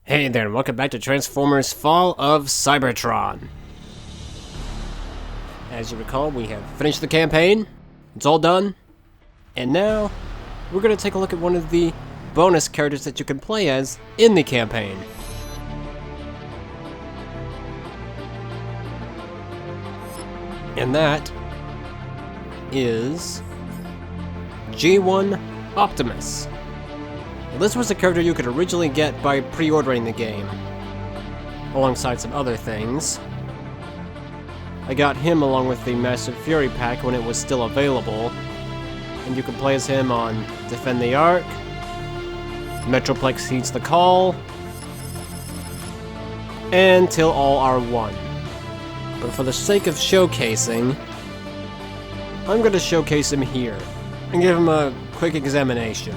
Hey there, and welcome back to Transformers Fall of Cybertron. As you recall, we have finished the campaign, it's all done, and now we're going to take a look at one of the bonus characters that you can play as in the campaign. And that is G1 Optimus. This was a character you could originally get by pre-ordering the game, alongside some other things. I got him along with the Massive Fury pack when it was still available, and you can play as him on Defend the Ark, Metroplex Heeds the Call, and Till All Are One. But for the sake of showcasing, I'm going to showcase him here, and give him a quick examination.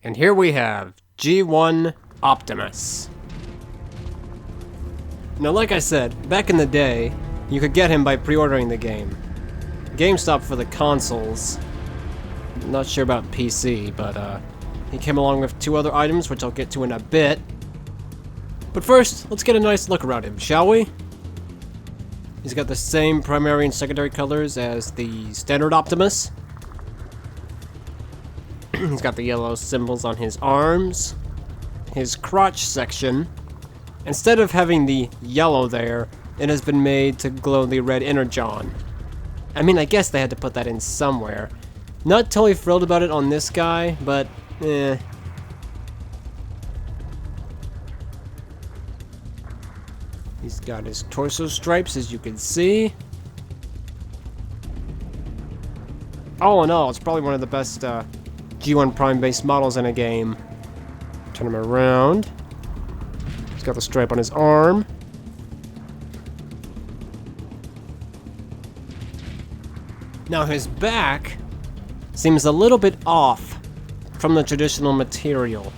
And here we have G1 Optimus. Now, like I said, back in the day, you could get him by pre-ordering the game. GameStop for the consoles. Not sure about PC, but he came along with two other items, which I'll get to in a bit. But first, let's get a nice look around him, shall we? He's got the same primary and secondary colors as the standard Optimus. He's got the yellow symbols on his arms. His crotch section, instead of having the yellow there, it has been made to glow the red energon. I mean, I guess they had to put that in somewhere. Not totally thrilled about it on this guy, but eh. He's got his torso stripes, as you can see. All in all, it's probably one of the best G1 Prime based models in a game. Turn him around. He's got the stripe on his arm. Now his back seems a little bit off from the traditional material.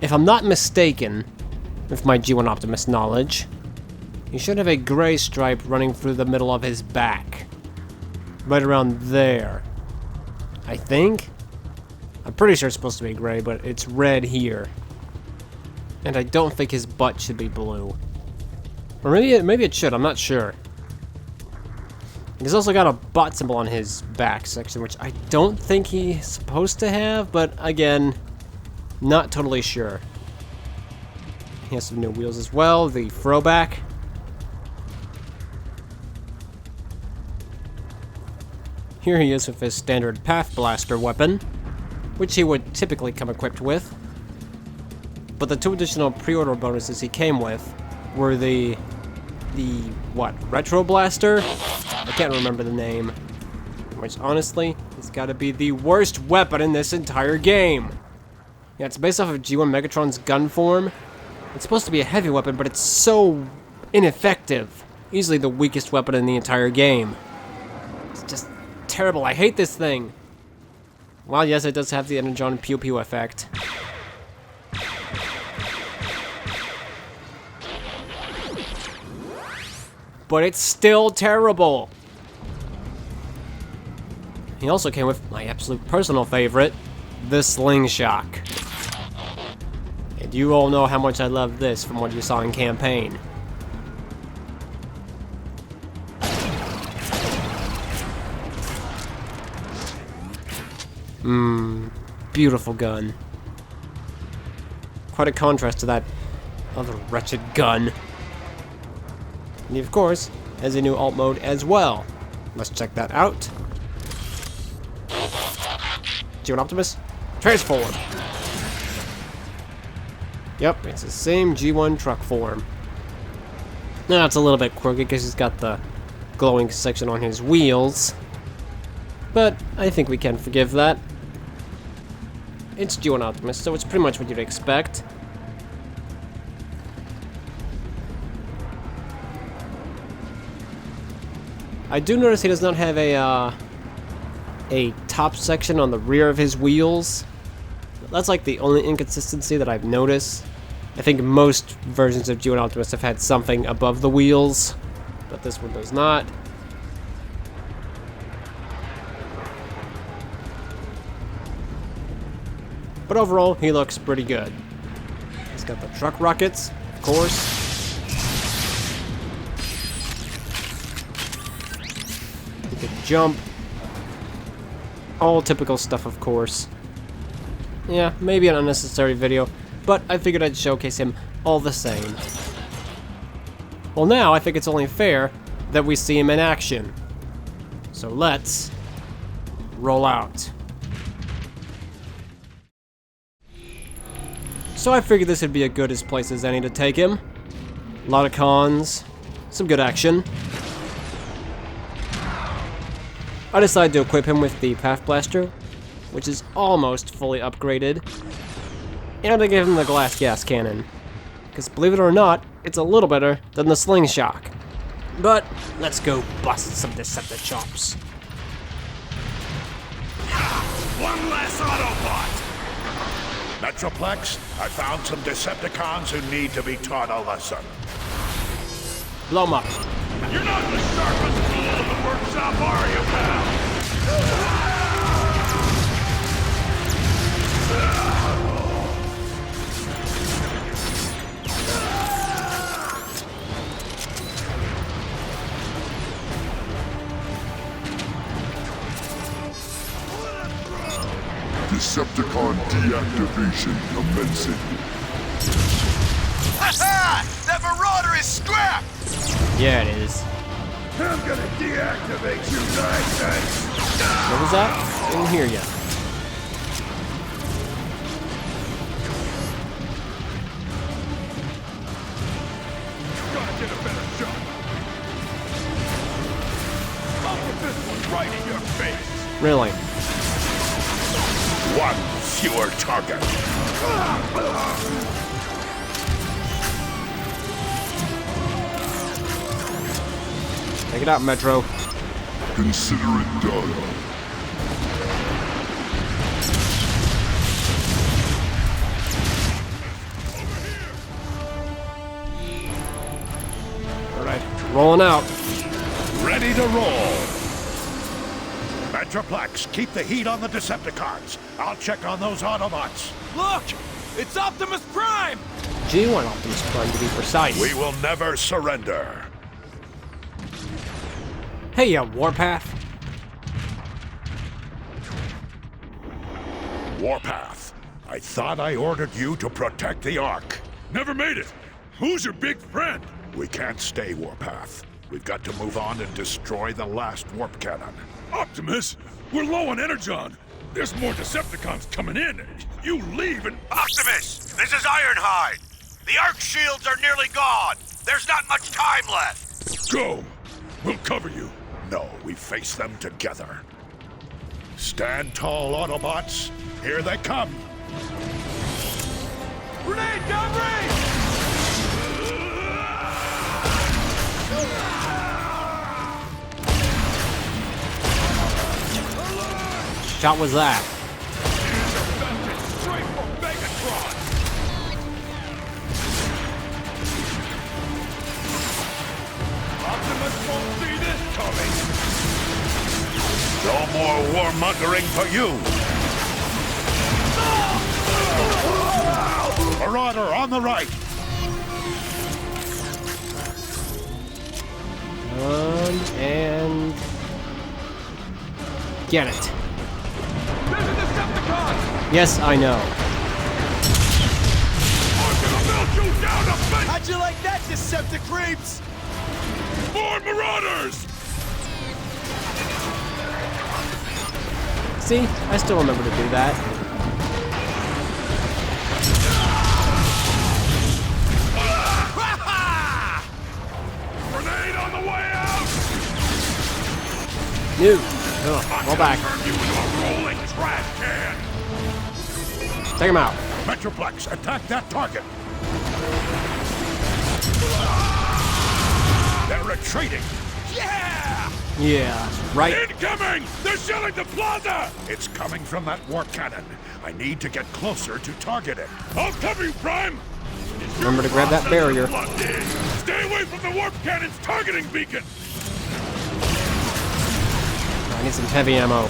If I'm not mistaken, with my G1 Optimus knowledge, he should have a gray stripe running through the middle of his back. Right around there. I think? I'm pretty sure it's supposed to be gray, but it's red here. And I don't think his butt should be blue. Or maybe it should, I'm not sure. He's also got a bot symbol on his back section, which I don't think he's supposed to have, but again, not totally sure. He has some new wheels as well, the Throwback. Here he is with his standard Path Blaster weapon, which he would typically come equipped with. But the two additional pre-order bonuses he came with were the Retro Blaster? I can't remember the name. Which honestly, has got to be the worst weapon in this entire game. Yeah, it's based off of G1 Megatron's gun form. It's supposed to be a heavy weapon, but it's so ineffective. Easily the weakest weapon in the entire game. It's just terrible. I hate this thing. Well, yes, it does have the energon pew pew effect. But it's still terrible. He also came with my absolute personal favorite, the Sling Shock. And you all know how much I love this from what you saw in campaign. Beautiful gun. Quite a contrast to that other wretched gun. And he, of course, has a new alt mode as well. Let's check that out. G1 Optimus, transform! Yep, it's the same G1 truck form. Now it's a little bit quirky because he's got the glowing section on his wheels. But I think we can forgive that. It's G1 Optimus, so it's pretty much what you'd expect. I do notice he does not have a top section on the rear of his wheels. That's like the only inconsistency that I've noticed. I think most versions of G1 Optimus have had something above the wheels, but this one does not. But overall, he looks pretty good. He's got the truck rockets, of course. He can jump. All typical stuff, of course. Yeah, maybe an unnecessary video, but I figured I'd showcase him all the same. Well, now I think it's only fair that we see him in action. So let's roll out. So I figured this would be as good as place as any to take him. A lot of cons, some good action. I decided to equip him with the Path Blaster, which is almost fully upgraded. And I gave him the glass gas cannon, because believe it or not, it's a little better than the Sling Shock. But let's go bust some Deceptichops. One less Autobot! Metroplex, I found some Decepticons who need to be taught a lesson. Blow 'em up. You're not the sharpest tool in the workshop, are you, pal? Decepticon deactivation commencing. Ha! That Marauder is scrapped! Yeah, it is. I'm gonna deactivate you, nonsense! What was that? Didn't hear ya. Gotta get a better shot. I'll put this one right in your face. Really? One fewer target. Take it out, Metro. Consider it done. Alright, rolling out. Ready to roll. Metroplex, keep the heat on the Decepticons. I'll check on those Autobots. Look! It's Optimus Prime! G1 Optimus Prime, to be precise. We will never surrender. Hey, Warpath. Warpath, I thought I ordered you to protect the Ark. Never made it. Who's your big friend? We can't stay, Warpath. We've got to move on and destroy the last warp cannon. Optimus, we're low on energon. There's more Decepticons coming in. You leave and... Optimus, this is Ironhide. The Arc shields are nearly gone. There's not much time left. Go. We'll cover you. No, we face them together. Stand tall, Autobots. Here they come. Grenade down range! Shot was that? Straight from Megatron! Optimus won't see this coming! No more warmongering for you. Marauder on the right. And get it. There's a Decepticon! Yes, I know. I'm gonna melt you down to base! How'd you like that, Decepticreeps? More Marauders! See, I still remember to do that. Grenade on the way out! New. Roll back. Turn you into a rolling trash can! Take him out. Metroplex, attack that target. They're retreating. Yeah! Yeah, right. Incoming! They're shelling the plaza! It's coming from that warp cannon. I need to get closer to target it. I'll cover you, Prime! Remember to grab that barrier. Stay away from the warp cannon's targeting beacon! I need some heavy ammo.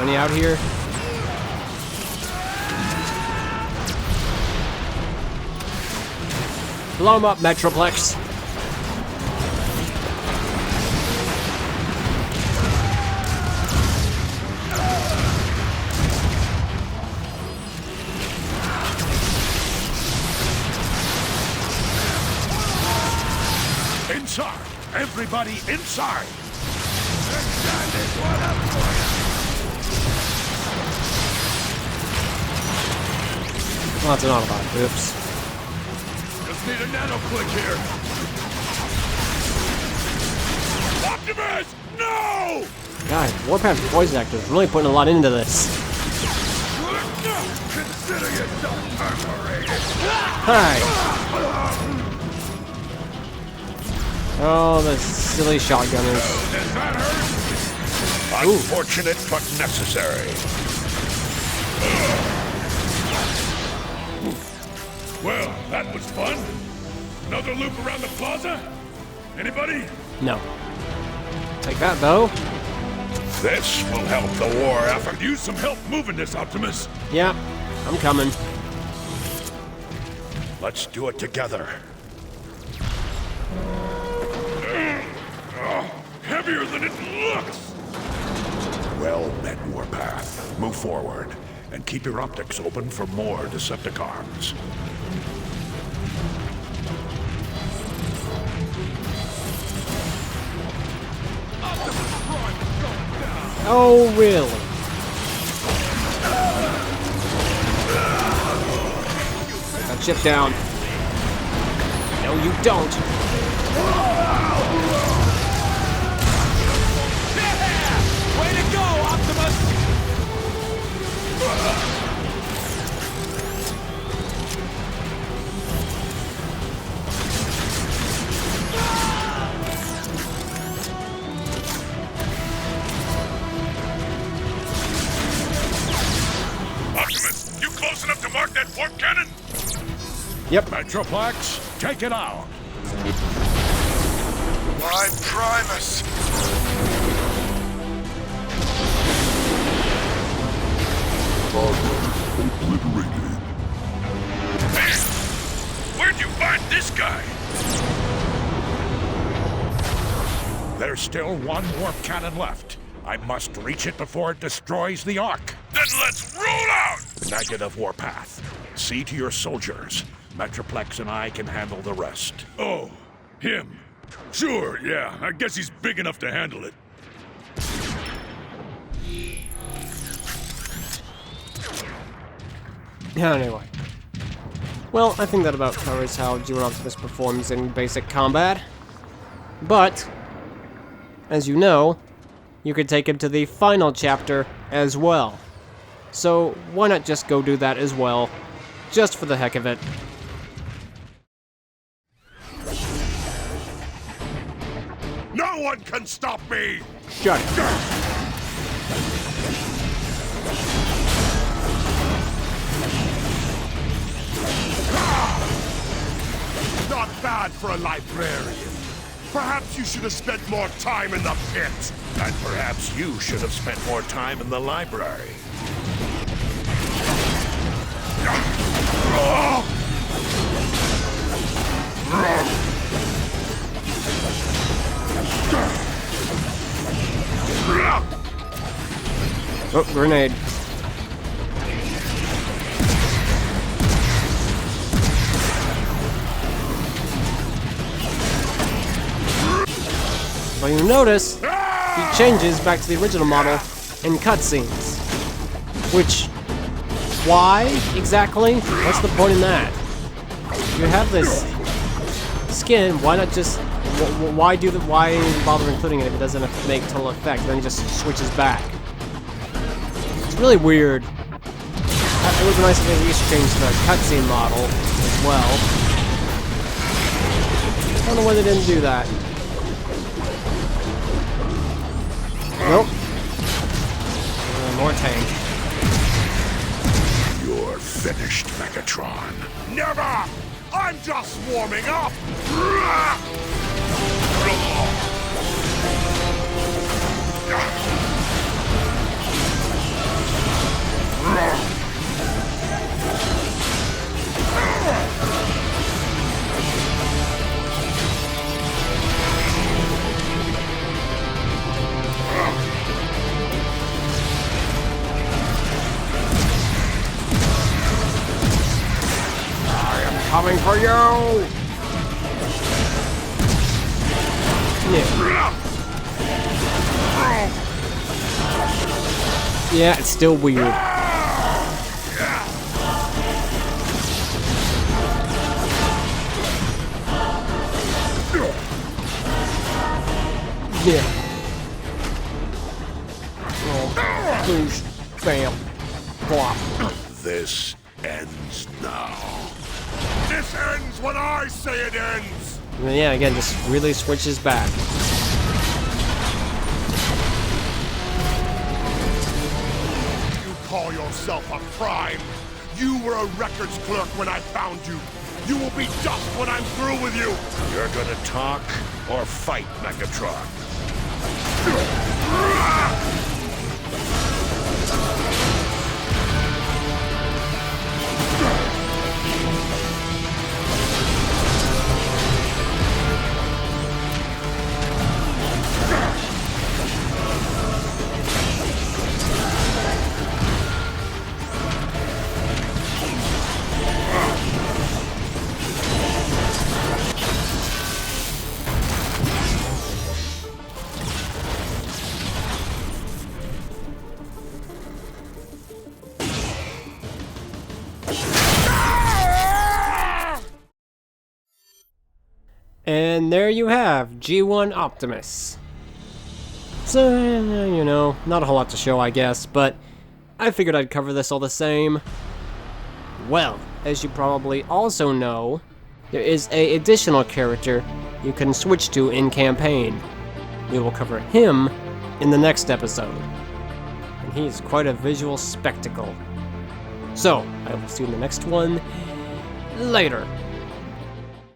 any out here? Blow him up, Metroplex. Inside! Everybody inside! Well, that's an Autobot. Oops. Just need a nano click here. Optimus! No! God, Warpath's voice actor is really putting a lot into this. Consider yourself perforated. Hi! Oh, the silly shotgunners. Does that hurt? Unfortunate but necessary. Well, that was fun. Another loop around the plaza? Anybody? No. Take that, though. This will help the war effort. Could use some help moving this, Optimus. Yeah, I'm coming. Let's do it together. Heavier than it looks! Well met, Warpath. Move forward, and keep your optics open for more Decepticons. Oh, really? That ship down. No, you don't. Way to go, Optimus! Optimus, you close enough to mark that warp cannon? Yep. Metroplex, take it out. I'm Primus. Target obliterated. Man, where'd you find this guy? There's still one warp cannon left. I must reach it before it destroys the Ark. Then let's roll out! Negative, Warpath. See to your soldiers. Metroplex and I can handle the rest. Oh, him. Sure, yeah. I guess he's big enough to handle it. Anyway. Well, I think that about covers how G1 Optimus performs in basic combat. But, as you know, you could take him to the final chapter as well. So, why not just go do that as well, just for the heck of it. No one can stop me! Shut it. Not bad for a librarian. Perhaps you should have spent more time in the pit. And perhaps you should have spent more time in the library. Oh, grenade. Well, you notice, he changes back to the original model in cutscenes. Which, why exactly? What's the point in that? You have this skin, why not just, why bother including it if it doesn't make total effect, then it just switches back? It's really weird. It would be nice if they at least changed the cutscene model as well. I don't know why they didn't do that. Nope. More tank. You're finished, Megatron. Never! I'm just warming up! coming for you! Yeah. Yeah, it's still weird. Yeah. Oh, please. Bam. Plop. This ends now. This ends when I say it ends! And yeah, again, just really switches back. You call yourself a prime? You were a records clerk when I found you. You will be dust when I'm through with you. You're gonna talk or fight, Megatron. And there you have G1 Optimus. So, you know, not a whole lot to show, I guess, but I figured I'd cover this all the same. Well, as you probably also know, there is an additional character you can switch to in campaign. We will cover him in the next episode. And he's quite a visual spectacle. So, I will see you in the next one later.